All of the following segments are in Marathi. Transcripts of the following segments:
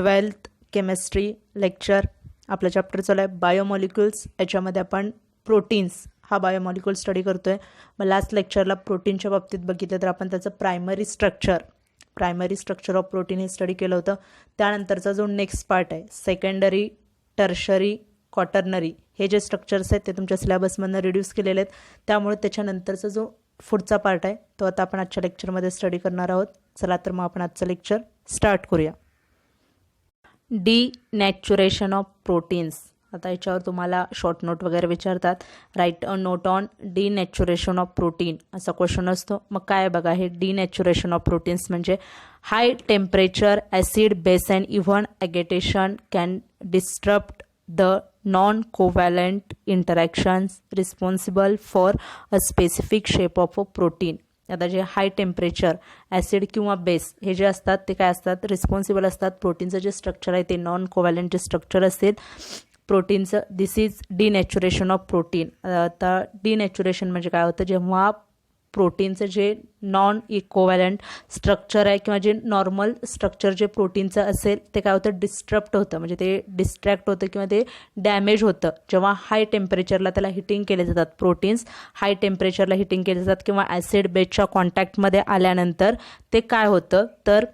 12th chemistry lecture. आपला चॅप्टर चालू आहे बायोमॉलिक्युल्स. याच्यामध्ये आपण प्रोटीन्स हा बायोमॉलिक्युल स्टडी करतोय. मग लास्ट लेक्चरला प्रोटीनच्या बाबतीत बघितलं तर आपण त्याचं प्रायमरी स्ट्रक्चर ऑफ प्रोटीन हे स्टडी केलं होतं. त्यानंतरचा जो नेक्स्ट पार्ट आहे सेकंडरी, टर्शरी, क्वाटर्नरी हे जे स्ट्रक्चर्स आहेत ते तुमच्या सिलेबसमधनं रिड्यूस केलेले आहेत. त्यामुळे त्याच्यानंतरचा जो पुढचा पार्ट आहे तो आता आपण आजच्या लेक्चरमध्ये स्टडी करणार आहोत. चला तर मग आपण आजचं लेक्चर स्टार्ट करूया. Denaturation of proteins. आता याच्यावर तुम्हाला शॉर्ट नोट वगैरे विचारतात. Write a note on denaturation of protein असा क्वेश्चन असतो. मग काय बघा, हे डिनॅच्युरेशन ऑफ प्रोटीन्स म्हणजे high temperature acid base and even agitation can disturb the non covalent interactions responsible for a specific shape of a protein. आता जे हाय टेम्परेचर ॲसिड किंवा बेस हे जे असतात ते काय असतात, रिस्पॉन्सिबल असतात. प्रोटीनचं जे स्ट्रक्चर आहे ते नॉन कोव्हॅलंट जे स्ट्रक्चर असेल प्रोटीनचं, दिस इज डिनॅच्युरेशन ऑफ प्रोटीन. आता डिनॅच्युरेशन म्हणजे काय होतं, जेव्हा प्रोटीनचं जे नॉन इकोव्हॅलंट स्ट्रक्चर आहे किंवा जे नॉर्मल स्ट्रक्चर जे प्रोटीनचं असेल ते काय होतं, डिस्टर्ब होतं, म्हणजे ते डिस्ट्रॅक्ट होतं किंवा ते डॅमेज होतं. जेव्हा हाय टेम्परेचरला त्याला हिटिंग केले जातात, प्रोटीन्स हाय टेम्परेचरला हिटिंग केले जातात किंवा ॲसिड बेसच्या कॉन्टॅक्टमध्ये आल्यानंतर ते काय होतं तर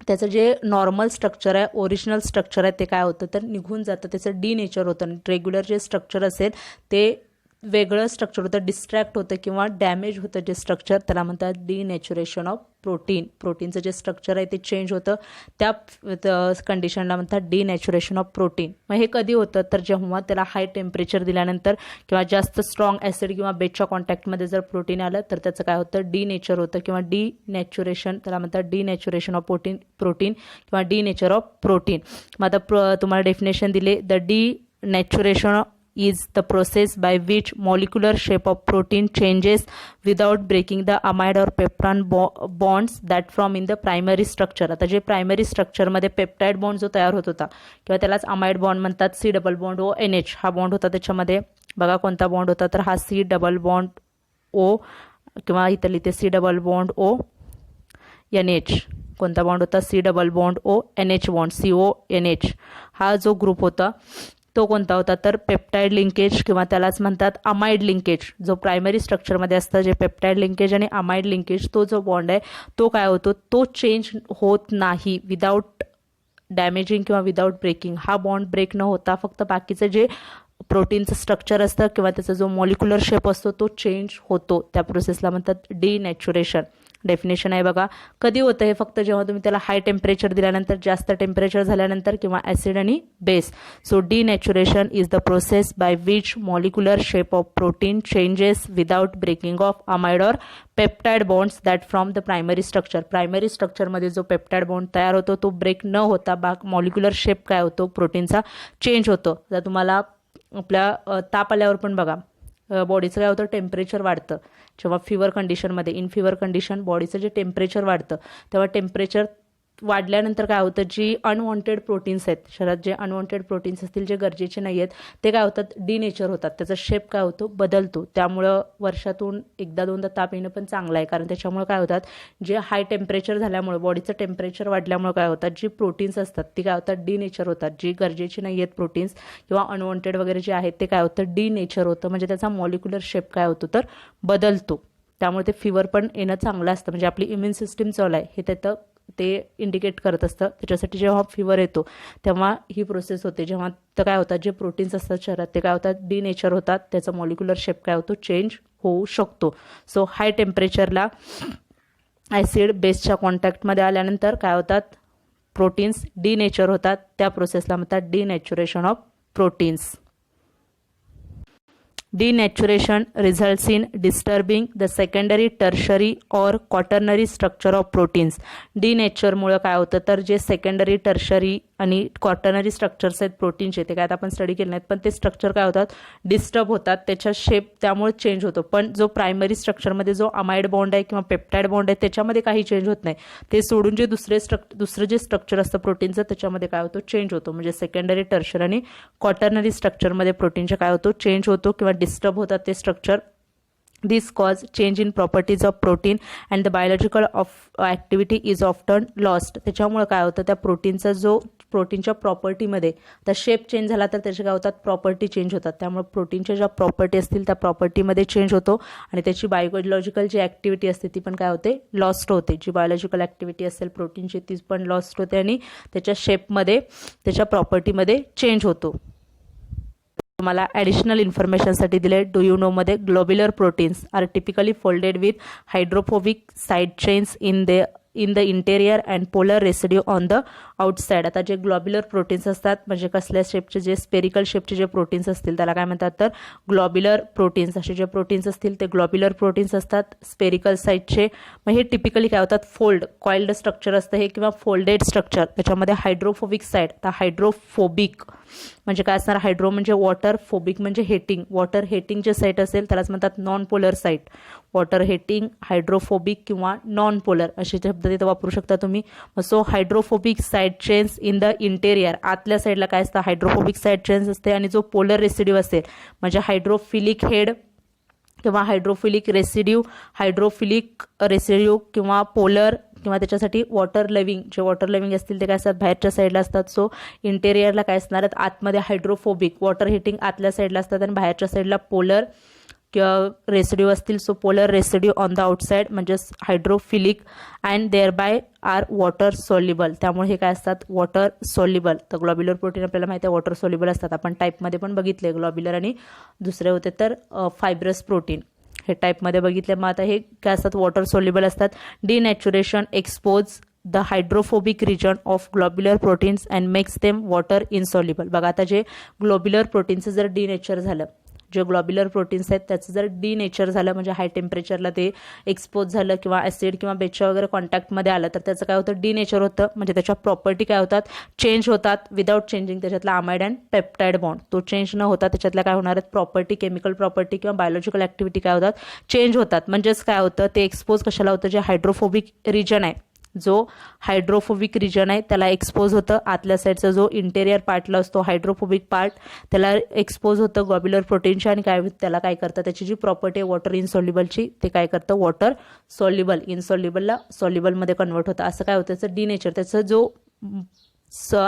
त्याचं जे नॉर्मल स्ट्रक्चर आहे, ओरिजिनल स्ट्रक्चर आहे ते काय होतं तर निघून जातं, त्याचं डिनेचर होतं. रेग्युलर जे स्ट्रक्चर असेल ते वेगळं स्ट्रक्चर होतं, डिस्ट्रॅक्ट होतं किंवा डॅमेज होतं जे स्ट्रक्चर, त्याला म्हणतात डिनॅच्युरेशन ऑफ प्रोटीन. प्रोटीनचं जे स्ट्रक्चर आहे ते चेंज होतं, त्या कंडिशनला म्हणतात डिनॅच्युरेशन ऑफ प्रोटीन. मग हे कधी होतं तर जेव्हा त्याला हाय टेम्परेचर दिल्यानंतर किंवा जास्त स्ट्रॉंग ॲसिड किंवा बेसच्या कॉन्टॅक्टमध्ये जर प्रोटीन आलं तर त्याचं काय होतं, डिनेचर होतं किंवा डिनॅच्युरेशन, त्याला म्हणतात डिनॅच्युरेशन ऑफ प्रोटीन किंवा डिनेचर ऑफ प्रोटीन. मग आता तुम्हाला डेफिनेशन दिले, the डिनॅच्युरेशन is the process by which molecular shape of protein changes without breaking the amide or peptide bonds that form in the primary structure. आता जे प्रायमरी स्ट्रक्चरमध्ये पेप्टाइड बॉन्ड जो तयार होत होता किंवा त्यालाच अमाइड बॉन्ड म्हणतात, C+ONH हा बॉन्ड होता. त्याच्यामध्ये बघा कोणता बॉन्ड होता तर हा C+O किंवा इथं लिहिते C+ONH. कोणता बॉन्ड होता, C+ONH बॉन्ड, CONH हा जो ग्रुप होता तो कोणता होता तर पेप्टाइड लिंकेज किंवा त्यालाच म्हणतात अमाइड लिंकेज. जो प्रायमरी स्ट्रक्चरमध्ये असतं जे पेप्टाइड लिंकेज आणि अमाइड लिंकेज, तो जो बॉन्ड आहे तो काय होतो, तो चेंज होत नाही विदाऊट डॅमेजिंग किंवा विदाऊट ब्रेकिंग. हा बॉन्ड ब्रेक न होता फक्त बाकीचं जे प्रोटीनचं स्ट्रक्चर असतं किंवा त्याचा जो मॉलिक्युलर शेप असतो तो चेंज होतो. त्या प्रोसेसला म्हणतात डिनॅच्युरेशन. डेफिनेशन आहे बघा, कधी होतं हे, फक्त जेव्हा तुम्ही त्याला हाय टेम्परेचर दिल्यानंतर, जास्त टेम्परेचर झाल्यानंतर किंवा ॲसिड आणि base. So denaturation is the process by which molecular shape of protein changes without breaking of amide or peptide bonds that from the primary structure. Primary स्ट्रक्चरमध्ये जो पेप्टाइड बॉन्ड तयार होतो तो ब्रेक न होता मॉलिक्युलर शेप काय होतो प्रोटीनचा चेंज होतो. जर तुम्हाला आपल्या ताप आल्यावर पण बघा बॉडीचं काय होतं, टेम्परेचर वाढतं. जेव्हा फिवर कंडिशनमध्ये, इन फिवर कंडिशन बॉडीचं जे टेम्परेचर वाढतं तेव्हा टेम्परेचर वाढल्यानंतर काय होतं, जी अनवॉन्टेड प्रोटीन्स आहेत शरीरात, जे अनवॉन्टेड प्रोटीन्स असतील जे गरजेचे नाही आहेत ते काय होतात, डिनेचर होतात. त्याचा शेप काय होतो, बदलतो. त्यामुळं वर्षातून एकदा दोनदा ताप येणं पण चांगलं आहे, कारण त्याच्यामुळे काय होतात, जे हाय टेम्परेचर झाल्यामुळे बॉडीचं टेम्परेचर वाढल्यामुळे काय होतात, जी प्रोटीन्स असतात ती काय होतात, डिनेचर होतात. जी गरजेची नाही आहेत प्रोटीन्स किंवा अनवॉन्टेड वगैरे जे आहेत ते काय होतं, डिनेचर होतं, म्हणजे त्याचा मॉलिक्युलर शेप काय होतो तर बदलतो. त्यामुळे ते फिवर पण येणं चांगलं असतं, म्हणजे आपली इम्युन सिस्टीम चालू आहे हे त्याचं ते इंडिकेट करत असतं. त्याच्यासाठी जेव्हा फिवर येतो तेव्हा ही प्रोसेस होते. जेव्हा तर काय होतात, जे प्रोटीन्स असतात शरीरात ते काय होतात, डिनेचर होतात, त्याचा मॉलिक्युलर शेप काय होतो, चेंज होऊ शकतो. सो हाय टेम्परेचरला ॲसिड बेसच्या कॉन्टॅक्टमध्ये आल्यानंतर काय होतात, प्रोटीन्स डिनेचर होतात. त्या प्रोसेसला म्हणतात denaturation of proteins. Denaturation results in disturbing the secondary, tertiary or quaternary structure of proteins. Denature काय होतं तर जे सेकंडरी, टर्शरी आणि क्वाटर्नरी स्ट्रक्चर्स आहेत प्रोटीनचे ते काय आपण स्टडी केले नाहीत, पण ते स्ट्रक्चर काय होतात, डिस्टर्ब होतात, त्याचा शेप त्यामुळे चेंज होतो. पण जो प्रायमरी स्ट्रक्चरमध्ये जो अमाइड बॉन्ड आहे किंवा पेप्टाइड बॉन्ड आहे त्याच्यामध्ये काही चेंज होत नाही. ते सोडून जे दुसरं जे स्ट्रक्चर असतं प्रोटीनचं त्याच्यामध्ये काय होतं, चेंज होतो. म्हणजे सेकंडरी, टर्शरी आणि क्वाटर्नरी स्ट्रक्चरमध्ये प्रोटीनचे काय होतो, चेंज होतो किंवा डिस्टर्ब होतात ते structure. This cause change in properties of protein and the biological activity is often lost. त्याच्यामुळे काय होतं, त्या प्रोटीनचा जो प्रोटीनच्या प्रॉपर्टीमध्ये तर शेप चेंज झाला तर त्याचे काय होतात, प्रॉपर्टी चेंज होतात. त्यामुळे प्रोटीनच्या ज्या प्रॉपर्टी असतील त्या प्रॉपर्टीमध्ये चेंज होतो आणि त्याची बायोलॉजिकल जी ॲक्टिव्हिटी असते ती पण काय होते, लॉस्ट होते. जी बायोलॉजिकल ॲक्टिव्हिटी असेल प्रोटीनची ती पण लॉस्ट होते आणि त्याच्या शेपमध्ये त्याच्या प्रॉपर्टीमध्ये चेंज होतो. तुम्हाला ॲडिशनल इन्फॉर्मेशनसाठी दिले. डू यू नो मध्ये globular proteins are typically folded with hydrophobic side chains in the interior and polar residue on the outside. आता जे ग्लोब्युलर प्रोटीन्स असतात म्हणजे कसल्या शेपचे, जे स्पेरिकल शेपचे जे प्रोटीन्स असतील त्याला काय म्हणतात, तर ग्लोब्युलर प्रोटीन्स. असे जे प्रोटीन्स असतील ते ग्लोब्युलर प्रोटीन्स असतात स्पेरिकल साईडचे. मग हे टिपिकली काय होतात, फोल्ड कॉइल्ड स्ट्रक्चर असतं हे किंवा फोल्डेड स्ट्रक्चर. त्याच्यामध्ये हायड्रोफोबिक साईड, तर हायड्रोफोबिक म्हणजे काय असणार, हायड्रो म्हणजे वॉटर, फोबिक म्हणजे हेटिंग. वॉटर हेटिंग जे साईट असेल त्यालाच म्हणतात non polar site. Water hating, hydrophobic किंवा नॉन पोलर असे शब्द तिथे वापरू शकता तुम्ही. So hydrophobic side chains in the interior, आतल्या साईडला काय असतं, हायड्रोफोबिक साईड चेन्स असते. आणि जो पोलर रेसिड्यू असेल म्हणजे हायड्रोफिलिक हेड किंवा हायड्रोफिलिक रेसिड्यू किंवा पोलर किंवा त्याच्यासाठी वॉटर लिव्हिंग, जे वॉटर लिव्हिंग असतील ते काय असतात, बाहेरच्या साईडला असतात. सो इंटेरियरला काय असणार आहेत, आतमध्ये हायड्रोफोबिक, वॉटर हिटिंग आतल्या साईडला असतात आणि बाहेरच्या साईडला पोलर किंवा रेसिड्यू असतील. So polar residue on the outside म्हणजे hydrophilic and thereby are water soluble. त्यामुळे हे काय असतात, वॉटर सोल्युबल. तर ग्लोब्युलर प्रोटीन आपल्याला माहिती आहे वॉटर सोल्युबल असतात. आपण टाईपमध्ये पण बघितले ग्लोब्युलर आणि दुसरे होते तर फायब्रस प्रोटीन, हे टाईपमध्ये बघितले. मग आता हे काय असतात, वॉटर सोल्युबल असतात. Denaturation expose the hydrophobic region of globular proteins and makes them water insoluble. बघा आता जे ग्लोब्युलर प्रोटीनचं जर डिनेचर झालं, जे ग्लोब्युलर प्रोटीन्स आहेत त्याचं जर डिनेचर झालं म्हणजे हाय टेम्परेचरला ते एक्सपोज झालं किंवा ॲसिड किंवा बेसच्या वगैरे कॉन्टॅक्टमध्ये आलं तर त्याचं काय होतं, डिनेचर होतं. म्हणजे त्याच्या प्रॉपर्टी काय होतात, चेंज होतात. विदाउट चेंजिंग त्याच्यातला अमाइड अँड पेप्टाइड बॉन्ड तो चेंज न होता त्याच्यातल्या काय होणार आहेत, प्रॉपर्टी, केमिकल प्रॉपर्टी किंवा बायोलॉजिकल ॲक्टिव्हिटी काय होतात, चेंज होतात. म्हणजेच काय होतं, ते एक्सपोज कशाला होतं, जे हायड्रोफोबिक रिजन आहे, जो हायड्रोफोबिक रिजन आहे त्याला एक्सपोज होतं. आतल्या साईडचा जो इंटेरियर पार्टला असतो हायड्रोफोबिक पार्ट त्याला एक्सपोज होतं ग्लोब्युलर प्रोटीनच्या आणि काय त्याला काय करतं, त्याची जी प्रॉपर्टी आहे वॉटर इनसॉल्युबलची ते काय करतं, वॉटर सॉल्युबल इनसॉल्युबलला सॉल्युबलमध्ये कन्वर्ट होतं. असं काय होतं, त्याचं डिनेचर, त्याचं जो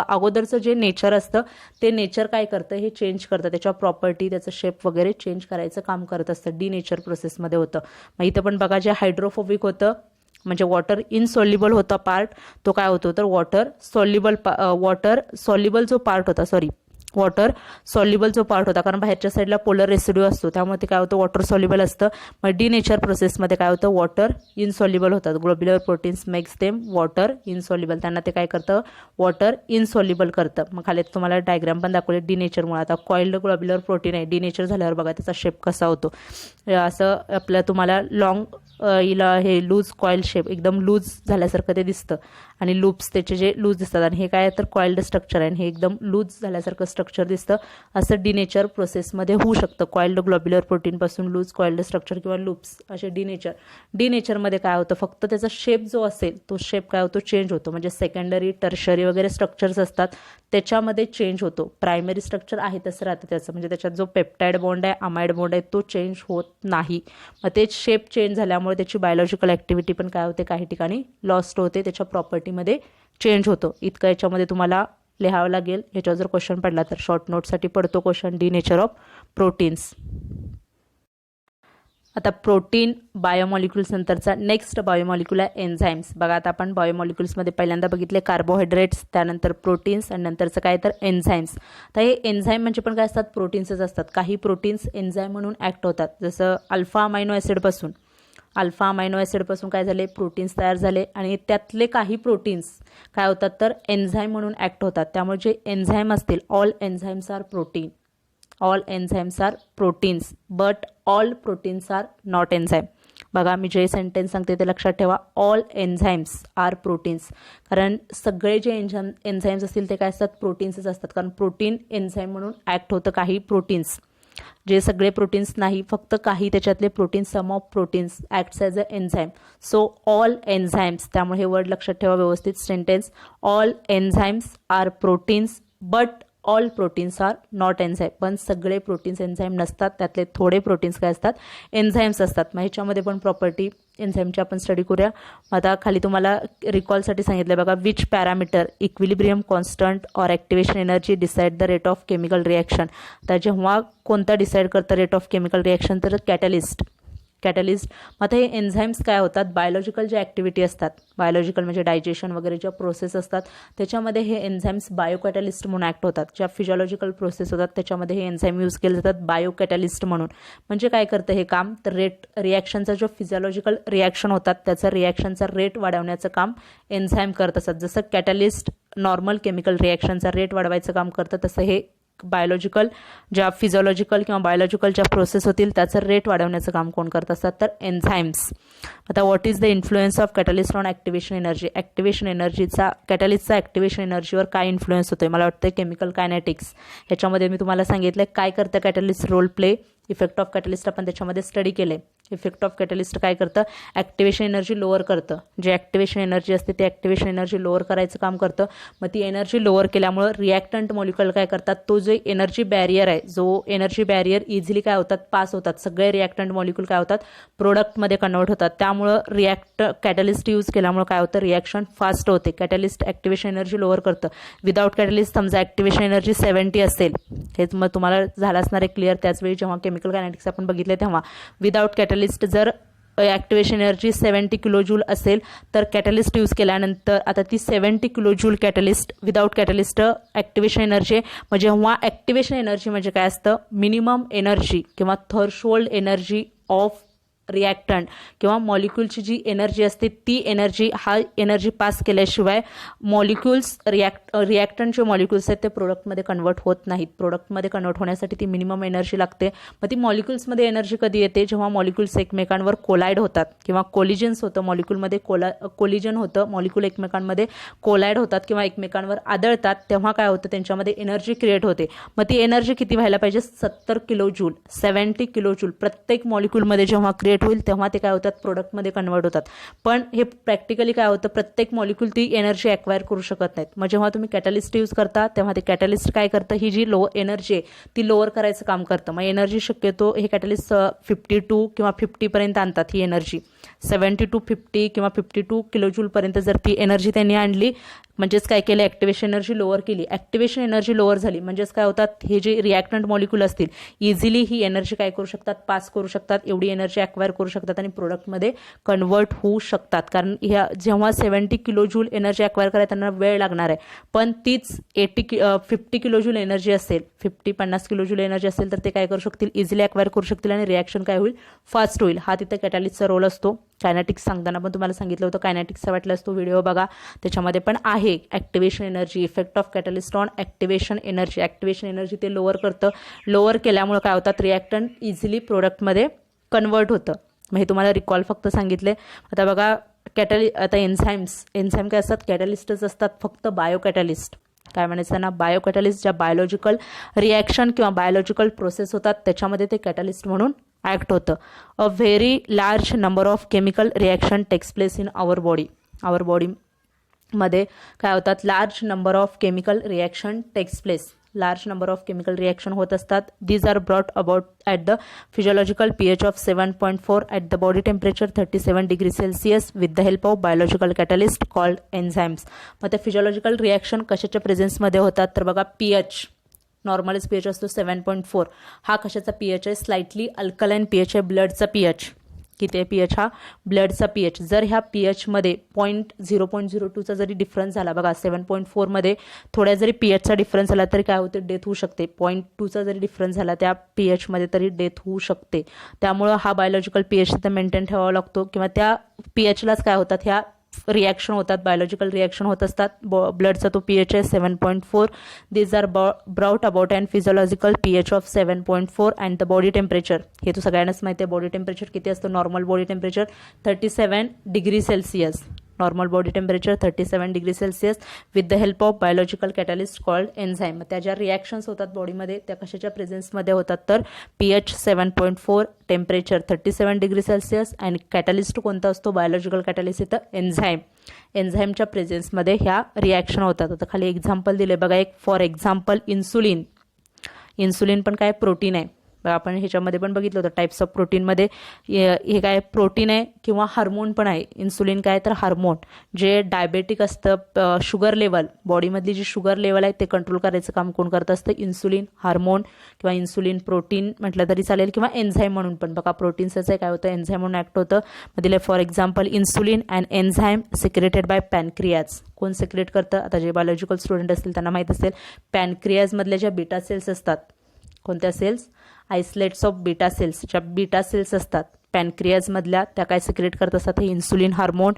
अगोदरचं जे नेचर असतं ते नेचर काय करतं, हे चेंज करतं. त्याच्या प्रॉपर्टी, त्याचं शेप वगैरे चेंज करायचं काम करत असतं, डिनेचर प्रोसेसमध्ये होतं. मग इथं पण बघा जे हायड्रोफोबिक होतं म्हणजे वॉटर इनसॉल्युबल होता पार्ट, तो काय होतो तर वॉटर सॉल्युबल जो पार्ट होता, वॉटर सॉल्युबल जो पार्ट होता, कारण बाहेरच्या साईडला पोलर रेसिड्यू असतो त्यामुळे ते काय होतं, वॉटर सॉल्युबल असतं. मग डिनेचर प्रोसेसमध्ये काय होतं, वॉटर इनसॉल्युबल होतात. Globular proteins makes them water insoluble, त्यांना ते काय करतं, वॉटर इनसॉल्युबल करतं. मग खाली तुम्हाला डायग्राम पण दाखवले डिनेचरमुळे. आता कॉइल्ड ग्लोब्युलर प्रोटीन आहे, डिनेचर झाल्यावर बघा त्याचा शेप कसा होतो. असं आपलं तुम्हाला लॉंग हे लूज कॉइल शेप, एकदम लूज झाल्यासारखं ते दिसतं आणि लूप्स त्याचे जे लूज दिसतात. आणि हे काय तर कॉइल्ड स्ट्रक्चर आहे आणि हे एकदम लूज झाल्यासारखं स्ट्रक्चर दिसतं. असं डिनेचर प्रोसेसमध्ये होऊ शकतं. कॉइल्ड ग्लोब्युलर प्रोटीनपासून लूज कॉइल्ड स्ट्रक्चर किंवा लूप्स असे डिनेचरमध्ये काय होतं, फक्त त्याचा शेप जो असेल तो शेप काय होतो, चेंज होतो. म्हणजे सेकंडरी, टर्शरी वगैरे स्ट्रक्चर्स असतात त्याच्यामध्ये चेंज होतो. प्रायमरी स्ट्रक्चर आहे तसं राहतं त्याचं, म्हणजे त्याच्यात जो पेप्टाइड बॉन्ड आहे, अमाइड बॉन्ड आहे तो चेंज होत नाही. मग ते शेप चेंज झाल्यामुळे त्याची बायोलॉजिकल ॲक्टिव्हिटी पण काय होते, काही ठिकाणी लॉस्ट होते, त्याच्या प्रॉपर्टीमध्ये चेंज होतो. इतकं याच्यामध्ये तुम्हाला लिहावं लागेल. याच्यावर जर क्वेश्चन पडला तर शॉर्ट नोटसाठी पडतो question, D nature of proteins. आता प्रोटीन बायोमॉलिक्युल्स नंतरचा नेक्स्ट बायोमॉलिक्युल आहे एन्झाईम्स. बघा आता आपण बायोमॉलिक्युल्समध्ये पहिल्यांदा बघितले कार्बोहायड्रेट्स, त्यानंतर प्रोटीन्स आणि नंतरचं काय तर एन्झाईम्स. तर हे एन्झाईम म्हणजे पण काय असतात, प्रोटीन्सच असतात. काही प्रोटीन्स एन्झाईम म्हणून ॲक्ट होतात, जसं अल्फा अमायनो ॲसिडपासून काय झाले, प्रोटीन्स तयार झाले आणि त्यातले काही प्रोटीन्स काय होतात तर एन्झाईम म्हणून ॲक्ट होतात. त्यामुळे जे एन्झाईम असतील, all enzymes are proteins but all proteins are not enzyme. बघा मी जे सेंटेन्स सांगते ते लक्षात ठेवा, ऑल एन्झाईम्स आर प्रोटीन्स, कारण सगळे जे एन्झाईम्स असतील ते काय असतात, प्रोटीन्सच असतात. कारण प्रोटीन एन्झाईम म्हणून ॲक्ट होतं. काही प्रोटीन्स, जे सगळे प्रोटीन्स नाही, फक्त काही त्याच्यातले proteins, some of proteins acts as a enzyme. So all enzymes, त्यामुळे हे वर्ड लक्षात ठेवा व्यवस्थित sentence, all enzymes are proteins but all proteins are not enzyme, पण सगळे प्रोटीन्स एन्झाईम नसतात, त्यातले थोडे प्रोटीन्स काय असतात, एन्झाईम्स असतात. मग ह्याच्यामध्ये पण प्रॉपर्टी एन्झाईमची आपण स्टडी करूया. आता खाली तुम्हाला रिकॉलसाठी सांगितलं बघा, which parameter equilibrium constant or activation energy decide the rate of chemical reaction. तर जेव्हा कोणता डिसाईड करतं रेट ऑफ केमिकल रिॲक्शन, तर कॅटलिस्ट. मग आता हे एन्झाईम्स काय होतात, बायोलॉजिकल ज्या ॲक्टिव्हिटी असतात, बायोलॉजिकल म्हणजे डायजेशन वगैरे ज्या प्रोसेस असतात त्याच्यामध्ये हे एन्झाईम्स बायोकॅटलिस्ट म्हणून ॲक्ट होतात. ज्या फिजिओलॉजिकल प्रोसेस होतात त्याच्यामध्ये हे एन्झाईम यूज केले जातात बायोकॅटलिस्ट म्हणून. म्हणजे काय करतं हे काम, तर रिॲक्शनचा जो फिजिओलॉजिकल रिॲक्शन होतात त्याचा रिॲक्शनचा रेट वाढवण्याचं काम एन्झाईम करत असतात. जसं कॅटलिस्ट नॉर्मल केमिकल रिॲक्शनचा रेट वाढवायचं काम करतं, तसं हे बायोलॉजिकल ज्या फिजिओलॉजिकल किंवा बायोलॉजिकल ज्या प्रोसेस होतील त्याचं रेट वाढवण्याचं काम कोण करत असतात, तर एन्झाईम्स. आता what is the influence of catalyst on activation energy. Activation एनर्जीचा कॅटलिस्टचा ॲक्टिवेशन एनर्जीवर काय इन्फ्लुएन्स होतोय, मला वाटतं केमिकल कायनेटिक्स. ह्याच्यामध्ये मी तुम्हाला सांगितलं काय करतं catalyst, role play. Effect of catalyst आपण त्याच्यामध्ये स्टडी केले. इफेक्ट ऑफ कॅटलिस्ट काय करतं, ॲक्टिवेशन एनर्जी लोअर करतं. जे ॲक्टिवेशन एनर्जी असते ते ॲक्टिवेशन एनर्जी लोअर करायचं काम करतं. मग ती एनर्जी लोअर केल्यामुळं रिॲक्टंट मॉलिक्युल काय करतात, तो जो एनर्जी बॅरियर आहे, जो एनर्जी बॅरियर इझिली काय होतात, पास होतात. सगळे रिॲक्टंट मॉलिक्युल काय होतात, प्रोडक्टमध्ये कन्वर्ट होतात. त्यामुळं कॅटलिस्ट यूज केल्यामुळं काय होतं, रिॲक्शन फास्ट होते. कॅटलिस्ट ॲक्टिवेशन एनर्जी लोअर करतं. विदाउट कॅटलिस्ट समजा ॲक्टिवेशन एनर्जी 70 असेल, हेच मग तुम्हाला झालं असणार आहे क्लिअर त्याचवेळी जेव्हा केमिकल कायनेटिक्स आपण बघितले तेव्हा. विदाउट कॅटलिस्ट जर ॲक्टिवेशन एनर्जी 70 किलोजूल असेल तर कॅटलिस्ट यूज केल्यानंतर आता ती 70 kilojoule catalyst without catalyst activation energy. मग जेव्हा ॲक्टिवेशन एनर्जी म्हणजे काय असतं, मिनिमम एनर्जी किंवा थ्रेशोल्ड एनर्जी ऑफ रिॲक्टंट किंवा मॉलिक्युलची जी एनर्जी असते ती एनर्जी, हा एनर्जी पास केल्याशिवाय मॉलिक्युल्स रिॲक्टंट जे मॉलिक्युल्स आहेत ते प्रोडक्टमध्ये कन्वर्ट होत नाहीत. प्रोडक्टमध्ये कन्वर्ट होण्यासाठी ती मिनिमम एनर्जी लागते. मग ती मॉलिक्युल्समध्ये एनर्जी कधी येते, जेव्हा मॉलिक्युल्स एकमेकांवर कोलाईड होतात किंवा कोलिजन्स होतं, मॉलिक्युलमध्ये कोलिजन होतं, मॉलिक्युल एकमेकांमध्ये कोलाईड होतात किंवा एकमेकांवर आदळतात, तेव्हा काय होतं, त्यांच्यामध्ये एनर्जी क्रिएट होते. मग ती एनर्जी किती व्हायला पाहिजे, 70 किलोजूल, 70 किलोजूल प्रत्येक मॉलिक्युलमध्ये जेव्हा क्रिएट होईल तेव्हा ते काय होतात, प्रोडक्टमध्ये कन्वर्ट होतात. पण हे प्रॅक्टिकली काय होतं, प्रत्येक मॉलिक्युल ती एनर्जी ॲक्वायर करू शकत नाहीत. मग जेव्हा तुम्ही कॅटलिस्ट यूज करता तेव्हा ते कॅटलिस्ट काय करतं, ही जी लो एनर्जी आहे ती लोअर करायचं काम करतं. मग एनर्जी शक्यतो हे कॅटलिस्ट 52 किंवा 50 पर्यंत आणतात. ही एनर्जी 70 to 50 किंवा 52 किलोजूल पर्यंत जर ती एनर्जी त्यांनी आणली, म्हणजेच काय केलं, ॲक्टिवेशन एनर्जी लोअर केली. ॲक्टिवेशन एनर्जी लोअर झाली म्हणजेच काय होतात, हे जे रिॲक्टंट मॉलिक्युल असतील इझिली ही एनर्जी काय करू शकतात, पास करू शकतात. एवढी एनर्जी ॲक्वायर करू शकतात आणि प्रोडक्टमध्ये कन्वर्ट होऊ शकतात. कारण ह्या जेव्हा 70 किलोजूल एनर्जी ॲक्वायर करायला त्यांना वेळ लागणार आहे, पण तीच 50 किलोजूल एनर्जी असेल, 50 किलोजूल एनर्जी असेल तर ते काय करू शकतील, इझिली ॲक्वायर करू शकतील आणि रिॲक्शन काय होईल, फास्ट होईल. हा तिथे कॅटलिस्टचा रोल असतो. कायनेटिक्स सांगताना पण तुम्हाला सांगितलं होतं, कायनेटिक्सचा वाटल्यास तो व्हिडिओ बघा, त्याच्यामध्ये पण आहे activation energy, effect of catalyst on activation energy. Activation energy ते लोअर करतं. लोअर केल्यामुळे काय होतात, रिॲक्टंट इझिली प्रोडक्टमध्ये कन्वर्ट होतं. मग हे तुम्हाला रिकॉल फक्त सांगितले. आता बघा आता एन्झाईम काय असतात, कॅटलिस्टच असतात, फक्त बायोकॅटलिस्ट. काय म्हणायचं ना, बायोकॅटलिस्ट ज्या बायोलॉजिकल रिॲक्शन किंवा बायोलॉजिकल प्रोसेस होतात त्याच्यामध्ये ते कॅटलिस्ट म्हणून ॲक्ट होतं. A very large number of chemical reaction takes place in our बॉडीमध्ये काय होतात, large number of chemical reaction takes place, large number of chemical reaction होत असतात. These are brought about at the physiological pH of 7.4 at the body temperature 37 degree Celsius with the help of biological catalyst called enzymes. मग त्या फिजिओलॉजिकल रिॲक्शन कशाच्या प्रेझेन्समध्ये होतात, तर बघा pH नॉर्मलच pH असतो 7.4. हा कशाचा pH आहे, स्लाइटली अल्कलाइन pH आहे, ब्लडचा pH. किती आहे pH, हा ब्लडचा pH. जर ह्या pHमध्ये 0.02चा जरी डिफरन्स झाला, बघा 7.4 मध्ये थोड्या जरी pHचा डिफरन्स झाला तरी काय होते, डेथ होऊ शकते. 0.2चा जरी डिफरन्स झाला त्या pHमध्ये तरी डेथ होऊ शकते. त्यामुळं हा बायोलॉजिकल pH तिथे मेंटेन ठेवावा लागतो किंवा त्या pHलाच काय होतात, ह्या रिॲक्शन होतात, बायोलॉजिकल रिॲक्शन होत असतात. ब्लडचा तो pH आहे 7.4. These are brought about and physiological pH of 7.4 and the body temperature. हे तो सगळ्यांनाच माहिती आहे, बॉडी टेम्परेचर किती असतं, normal body temperature 37 degree Celsius. Normal body temperature 37 degree Celsius with the help of biological catalyst called enzyme. त्या ज्या रिॲक्शन्स होतात बॉडीमध्ये त्या कशाच्या प्रेझेन्समध्ये होतात तर pH 7.4, टेम्परेचर 37 डिग्री सेल्सिअस आणि कॅटलिस्ट कोणता असतो बायोलॉजिकल कॅटलिस्ट इथं एन्झाईम. एन्झाईमच्या प्रेझेन्समध्ये ह्या रिॲक्शन होतात. आता खाली एक्झाम्पल दिले बघा एक. For example insulin. इन्सुलिन पण काय प्रोटीन आहे. आपण ह्याच्यामध्ये पण बघितलं होतं टाईप्स ऑफ प्रोटीनमध्ये हे काय प्रोटीन आहे किंवा हार्मोन पण आहे. इन्सुलिन काय तर हार्मोन जे डायबेटिक असतं, शुगर लेवल बॉडीमधली जी शुगर लेवल आहे ते कंट्रोल करायचं काम कोण करत असतं इन्सुलिन हार्मोन किंवा इन्सुलिन प्रोटीन म्हटलं तरी चालेल किंवा एन्झाईम म्हणून पण. बघा प्रोटीन्सचं आहे काय होतं एन्झाईम म्हणून ॲक्ट होतं. मग दिले for example insulin and enzyme secreted by pancreas. कोण सिक्रेट करतं आता जे बायोलॉजिकल स्टुडंट असतील त्यांना माहीत असेल. पॅनक्रियाजमधल्या ज्या बीटा सेल्स असतात कोणत्या सेल्स आयसलेट्स ऑफ बीटा सेल्स ज्या बीटा सेल्स असतात पॅनक्रियाजमधल्या त्या काय सिक्रेट करत असतात हे इन्सुलिन हार्मोन.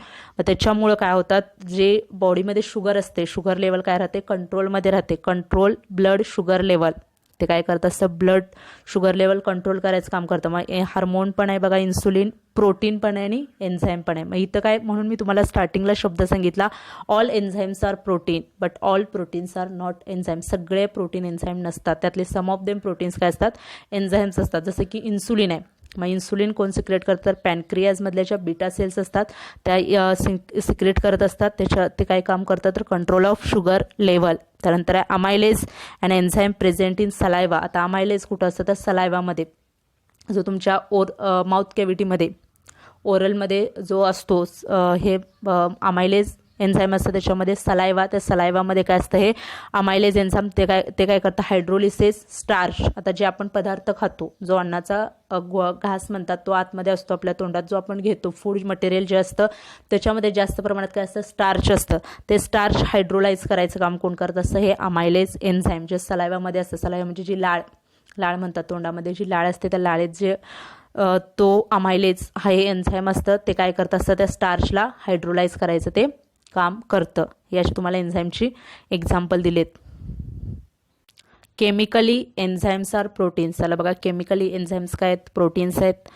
त्याच्यामुळं काय होतात जे बॉडीमध्ये शुगर असते शुगर लेवल काय राहते कंट्रोलमध्ये राहते. कंट्रोल ब्लड शुगर लेवल ते काय करत असतं ब्लड शुगर लेवल कंट्रोल करायचं काम करतं. मग हार्मोन पण आहे बघा इन्सुलिन प्रोटीन पण आहे आणि एन्झाईम पण आहे. मग इथं काय म्हणून मी तुम्हाला स्टार्टिंगला शब्द सांगितला all enzymes are protein but all proteins are not enzyme. सगळे प्रोटीन एन्झाईम नसतात. त्यातले सम ऑफ देम प्रोटीन्स काय असतात एन्झाईम्स असतात. जसं की इन्सुलिन आहे. मग इन्सुलिन कोण सिक्रेट करतात पॅनक्रियाजमधल्या ज्या बीटा सेल्स असतात त्या सिक्रेट करत असतात. ते काय काम करतात तर कंट्रोल ऑफ शुगर लेवल. त्यानंतर आहे amylase and enzyme present in saliva. आता अमायलेज कुठं असतं तर सलायवामध्ये जो तुमच्या माउथ कॅव्हिटीमध्ये ओरलमध्ये जो असतो हे अमायलेज एन्झाईम असतं त्याच्यामध्ये सलायवा. त्या सलायवामध्ये काय असतं हे अमायलेज एन्झाईम ते काय करतं हायड्रोलिसिस स्टार्च. आता जे आपण पदार्थ खातो जो अन्नाचा घास म्हणतात तो आतमध्ये असतो आपल्या तोंडात जो आपण घेतो फूड मटेरियल जे असतं त्याच्यामध्ये जास्त प्रमाणात काय असतं स्टार्च असतं. ते स्टार्च हायड्रोलाइज करायचं काम कोण करत असतं हे अमायलेज एन्झाईम जे सलायवामध्ये असतं. सलायवा म्हणजे जी लाळ म्हणतात तोंडामध्ये जी लाळ असते त्या लाळेत जे तो अमायलेज हा हे एन्झाईम असतं ते काय करत असतं त्या स्टार्चला हायड्रोलाइज करायचं ते काम करतं. याची तुम्हाला एन्झाईमची एक्झाम्पल दिलेत. Chemically enzymes are proteins. चला बघा केमिकली एन्झाईम्स काय आहेत प्रोटीन्स आहेत.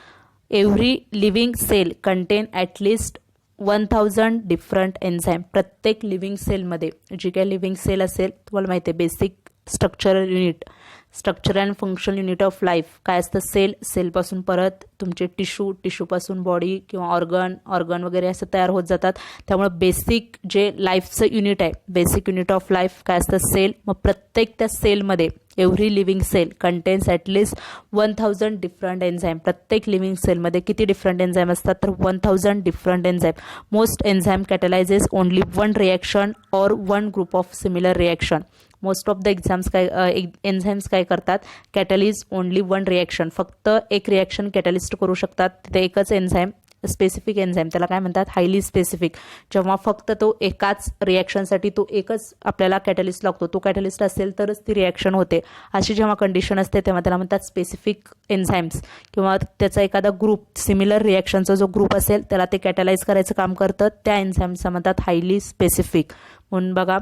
Every living cell contain at least 1000 different enzyme. प्रत्येक लिव्हिंग सेलमध्ये जी काय लिव्हिंग सेल असेल तुम्हाला माहिती आहे basic structural unit structure and functional unit of life काय असतं सेलपासून परत तुमचे टिश्यूपासून बॉडी किंवा ऑर्गन वगैरे असं तयार होत जातात. त्यामुळे बेसिक जे लाईफचं युनिट आहे बेसिक युनिट ऑफ लाईफ काय असतं सेल. मग प्रत्येक त्या सेलमध्ये every living cell contains at least 1000 different enzyme. प्रत्येक लिव्हिंग सेलमध्ये किती डिफरंट एन्झाईम असतात तर 1000 different enzyme. Most enzyme catalyses only one reaction or one group of similar reaction. Most of the enzymes काय करतात कॅटलिज ओनली वन रिॲक्शन. फक्त एक रिॲक्शन कॅटलिस्ट करू शकतात. तिथे एकच एन्झाईम स्पेसिफिक एन्झाईम त्याला काय म्हणतात हायली स्पेसिफिक. जेव्हा फक्त तो एकाच रिॲक्शनसाठी तो एकच आपल्याला कॅटलिस्ट लागतो तो कॅटलिस्ट असेल तरच ती रिॲक्शन होते. अशी जेव्हा कंडिशन असते तेव्हा त्याला म्हणतात स्पेसिफिक एन्झाईम्स. किंवा त्याचा एखादा ग्रुप सिमिलर रिॲक्शनचा जो ग्रुप असेल त्याला ते कॅटलाइज करायचं काम करतं त्या एन्झाईम्सला म्हणतात हायली स्पेसिफिक. म्हणून बघा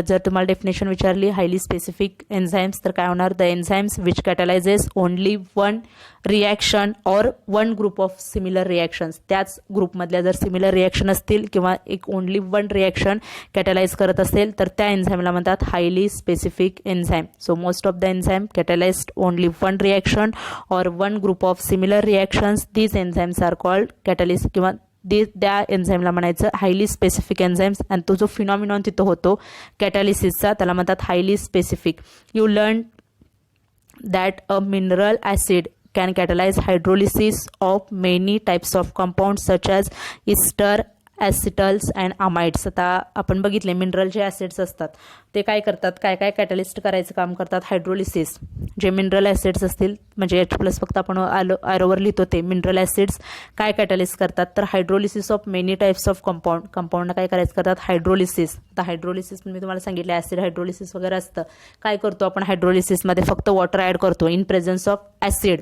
जर तुम्हाला डेफिनेशन विचारली हायली स्पेसिफिक एन्झाईम्स तर काय होणार the enzymes which catalyses only one reaction or one group of similar reactions. त्याच ग्रुपमधल्या जर सिमिलर रिॲक्शन असतील किंवा एक ओनली वन रिॲक्शन कॅटलाइज करत असेल तर त्या एन्झाईमला म्हणतात highly specific enzyme. So most of the enzyme catalysed only one reaction or one group of similar reactions. These enzymes are called catalyst किंवा त्या एन्झाईमला म्हणायचं हायली स्पेसिफिक एन्झाईम्स. आणि तो जो फिनॉमिनॉन तिथं होतो कॅटॅलिसिसचा त्याला म्हणतात highly specific. You learn that a mineral acid can catalyse hydrolysis of many types of compound such as ester acetals and amides. आता आपण बघितले मिनरल जे ॲसिड्स असतात ते काय करतात काय कॅटलिस्ट करायचं काम करतात हायड्रोलिसिस. जे मिनरल ॲसिड्स असतील म्हणजे H+ फक्त आपण ॲरोवर लिहितो ते मिनरल ॲसिड्स काय कॅटलिस्ट करतात तर hydrolysis of many types of compound काय करायचं करतात हायड्रोलिसिस. आता हायड्रोलिसिस मी तुम्हाला सांगितलं ॲसिड हायड्रोलिसिस वगैरे असतं. काय करतो आपण हायड्रोलिसिसमध्ये फक्त वॉटर ॲड करतो इन प्रेझन्स ऑफ ॲसिड.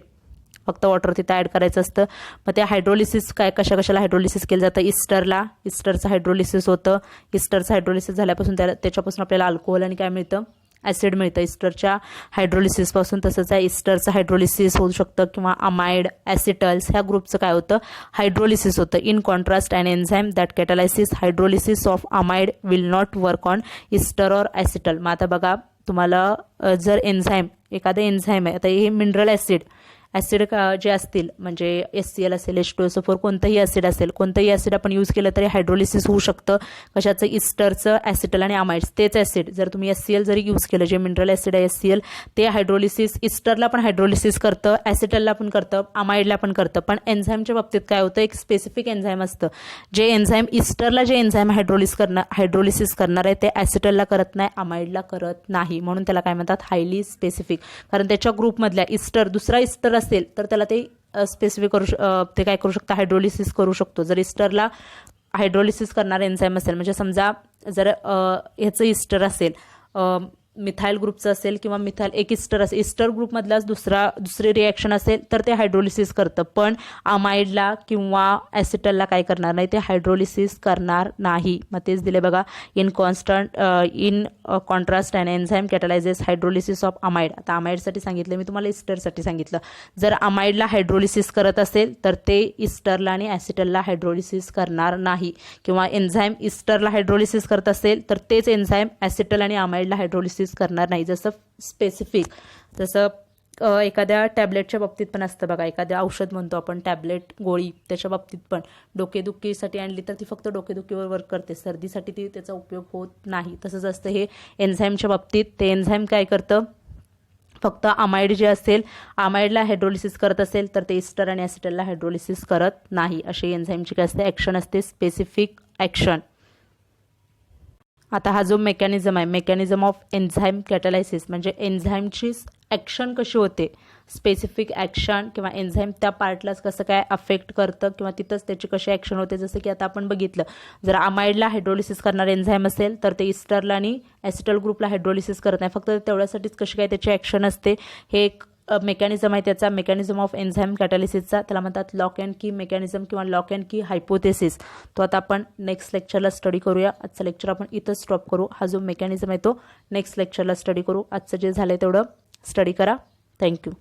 फक्त वॉटर तिथं ॲड करायचं असतं. मग ते हायड्रोलिसिस काय कशाला हायड्रोलिसिस केलं जातं इस्टरचं हायड्रोलिसिस होतं. इस्टरचं हायड्रोलिसिस झाल्यापासून त्याच्यापासून आपल्याला अल्कोहोल आणि काय मिळतं ॲसिड मिळतं इस्टरच्या हायड्रोलिसिसपासून. तसंच आहे इस्टरचं हायड्रोलिसिस होऊ शकतं किंवा अमाइड ॲसिटल्स ह्या ग्रुपचं काय होतं हायड्रोलिसिस होतं. In contrast and enzyme that catalyses hydrolysis of amide will not work on ester or acetal. मग आता बघा तुम्हाला जर एन्झाईम एखादं एन्झाईम आहे, आता हे मिनरल ॲसिड जे असतील म्हणजे HCl असेल H2SO4 कोणतंही ॲसिड असेल, कोणतंही ॲसिड आपण यूज केलं तरी हायड्रोलिसिस होऊ शकतं. कशाचं इस्टरचं ॲसिटल आणि अमाइड्स तेच ॲसिड जर तुम्ही HCl जरी यूज केलं जे मिनरल ॲसिड आहे HCl ते हायड्रोलिसिस इस्टरला पण हायड्रोलिसिस करतं, ॲसिटलला पण करतं, अमाइडला पण करतं. पण एन्झाईमच्या बाबतीत काय होतं एक स्पेसिफिक एन्झाईम असतं जे एन्झाईम इस्टरला जे एन्झाईम हायड्रोलिसिस करणार आहे ते ॲसिटलला करत नाही, अमाइडला करत नाही. म्हणून त्याला काय म्हणतात हायली स्पेसिफिक. कारण त्याच्या ग्रुपमधल्या इस्टर दुसरा इस्टर असेल तर त्याला ते स्पेसिफिक ते काय करू शकतं हायड्रोलिसिस करू शकतो. जर इस्टरला हायड्रोलिसिस करणार एन्झाईम असेल म्हणजे समजा जर ह्याचं इस्टर असेल मिथाईल ग्रुपचं असेल किंवा मिथाईल एक इस्टर असेल इस्टर ग्रुपमधलाच दुसरी रिॲक्शन असेल तर ते हायड्रोलिसिस करतं. पण अमाइडला किंवा ॲसिटलला काय करणार नाही ते हायड्रोलिसिस करणार नाही. मग तेच दिले बघा in contrast and enzyme catalyses hydrolysis of amide. आता अमाइडसाठी सांगितलं मी तुम्हाला इस्टरसाठी सांगितलं. जर अमाइडला हायड्रोलिसिस करत असेल तर ते इस्टरला आणि ॲसिटलला हायड्रोलिसिस करणार नाही. किंवा एन्झाईम इस्टरला हायड्रोलिसिस करत असेल तर तेच एन्झाईम ॲसिटल आणि अमाइडला हायड्रोलिसिस करणार नाही. जसं स्पेसिफिक जसं एखाद्या टॅबलेटच्या बाबतीत पण असतं बघा, एखाद्या औषध म्हणतो आपण टॅबलेट गोळी त्याच्या बाबतीत पण डोकेदुखीसाठी आणली तर ती फक्त डोकेदुखीवर वर्क करते, सर्दीसाठी ती त्याचा उपयोग होत नाही. तसंच असतं हे एन्झाईमच्या बाबतीत. ते एन्झाईम काय करतं फक्त अमाइड जे असेल अमाइडला हायड्रोलिसिस करत असेल तर ते इस्टर आणि ॲसिटलला हायड्रोलिसिस करत नाही. अशी एन्झाईमची काय असते ॲक्शन असते स्पेसिफिक ॲक्शन. आता हा जो मेकॅनिझम आहे मेकॅनिझम ऑफ एन्झाईम कॅटलायसिस म्हणजे एन्झाईमची ॲक्शन कशी होते स्पेसिफिक ॲक्शन किंवा एन्झाईम त्या पार्टलाच कसं काय अफेक्ट करतं किंवा तिथंच त्याची कशी ॲक्शन होते. जसं की आता आपण बघितलं जर अमाइडला हायड्रोलिसिस करणार एन्झाईम असेल तर ते इस्टरला आणि ॲसिटल ग्रुपला हायड्रोलिसिस करत नाही, फक्त तेवढ्यासाठीच कशी काय त्याची ॲक्शन असते. हे एक मेकॅनिझम आहे त्याचा मेकॅनिझम ऑफ एन्झाईम कॅटलिसिसचा. त्याला म्हणतात लॉक अँड की मेकॅनिझम किंवा लॉक अँड की हायपोथेसिस. तो आता आपण नेक्स्ट लेक्चरला स्टडी करूया. आजचं लेक्चर आपण इथंच स्टॉप करू. हा जो मेकॅनिझम आहे तो नेक्स्ट लेक्चरला स्टडी करू. आजचं जे झालं तेवढं स्टडी करा. थँक्यू.